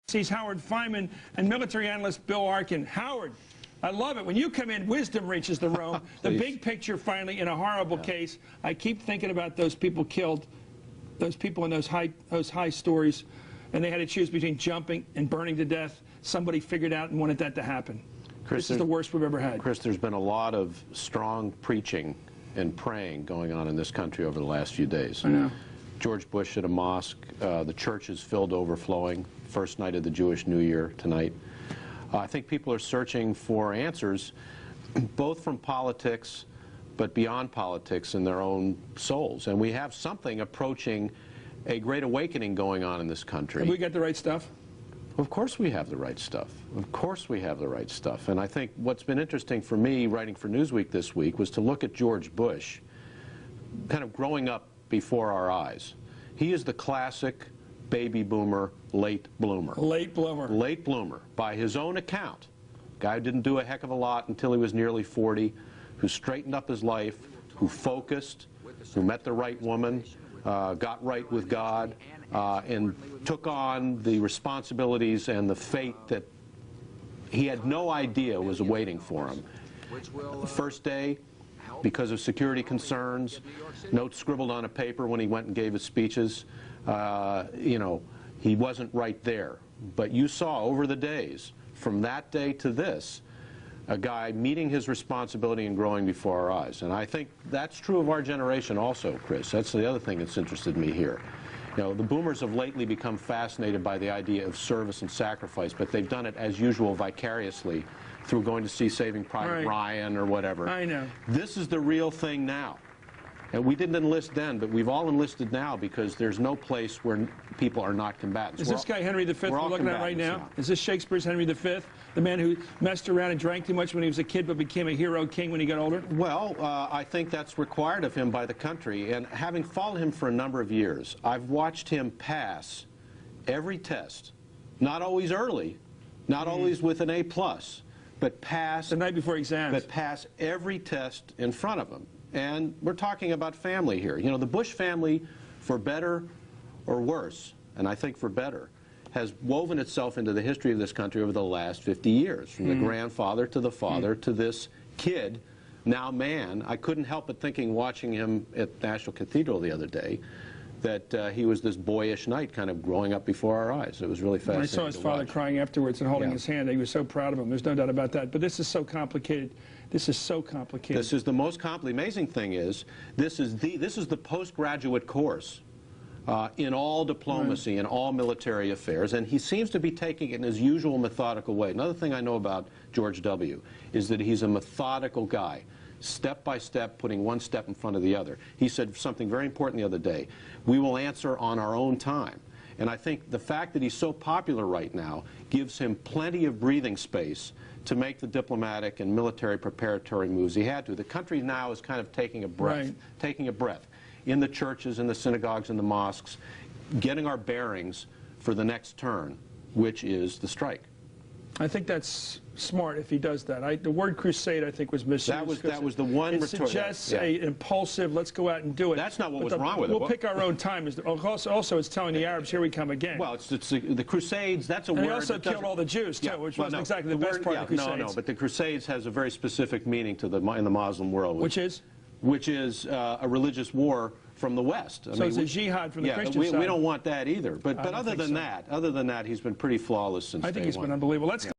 MSNBC's Howard Feynman and military analyst Bill Arkin. Howard, I love it. When you come in, wisdom reaches the room. The big picture finally in a horrible case. I keep thinking about those people killed, those people in those high stories, and they had to choose between jumping and burning to death. Somebody figured out and wanted that to happen. Chris, this is the worst we've ever had. Chris, there's been a lot of strong preaching and praying going on in this country over the last few days. I know. George Bush at a mosque, the church is filled overflowing, first night of the Jewish New Year tonight. I think people are searching for answers, both from politics, but beyond politics in their own souls. And we have something approaching a great awakening going on in this country. Have we got the right stuff? Of course we have the right stuff. Of course we have the right stuff. And I think what's been interesting for me writing for Newsweek this week was to look at George Bush kind of growing up before our eyes. He is the classic baby boomer, late bloomer. Late bloomer. Late bloomer. By his own account. Guy who didn't do a heck of a lot until he was nearly 40, who straightened up his life, who focused, who met the right woman, got right with God, and took on the responsibilities and the fate that he had no idea was awaiting for him. The first day, because of security concerns, notes scribbled on a paper when he went and gave his speeches, you know, he wasn't right there. But you saw over the days, from that day to this, a guy meeting his responsibility and growing before our eyes. And I think that's true of our generation also, Chris. That's the other thing that's interested me here. You know, the boomers have lately become fascinated by the idea of service and sacrifice, but they've done it, as usual, vicariously through going to see Saving Private Ryan or whatever. I know. This is the real thing now. And we didn't enlist then, but we've all enlisted now because there's no place where people are not combatants. Is this guy Henry V we're looking at right now? Is this Shakespeare's Henry V, the man who messed around and drank too much when he was a kid but became a hero king when he got older? Well, I think that's required of him by the country. And having followed him for a number of years, I've watched him pass every test, not always early, not always with an A+, but pass the night before exams. But pass every test in front of him. And we're talking about family here. You know, the Bush family, for better or worse, and I think for better, has woven itself into the history of this country over the last 50 years, from the grandfather to the father to this kid, now man. I couldn't help but thinking, watching him at National Cathedral the other day, that he was this boyish knight kind of growing up before our eyes. It was really fascinating. I saw his father crying afterwards and holding his hand. He was so proud of him. There's no doubt about that. But this is so complicated. This is so complicated. This is the most complicated. The amazing thing is, this is the postgraduate course in all diplomacy and all military affairs, and he seems to be taking it in his usual methodical way. Another thing I know about George W. is that he's a methodical guy, step by step, putting one step in front of the other. He said something very important the other day. We will answer on our own time. And I think the fact that he's so popular right now gives him plenty of breathing space to make the diplomatic and military preparatory moves he had to. The country now is kind of taking a breath, in the churches, in the synagogues, in the mosques, getting our bearings for the next turn, which is the strike. I think that's smart if he does that. The word crusade, I think, was misused. That was the one. It suggests an impulsive, let's go out and do it. That's not what was wrong with it. We'll pick our own time. Also, it's telling the Arabs, here we come again. Well, it's the Crusades, that's a word. And he also killed all the Jews, too, which wasn't exactly the best part of the Crusades. No, but the Crusades has a very specific meaning to in the Muslim world. Which is? Which is a religious war from the West. So it's a jihad from the Christian side. We don't want that either. But other than that, he's been pretty flawless since day one. I think he's been unbelievable. Let's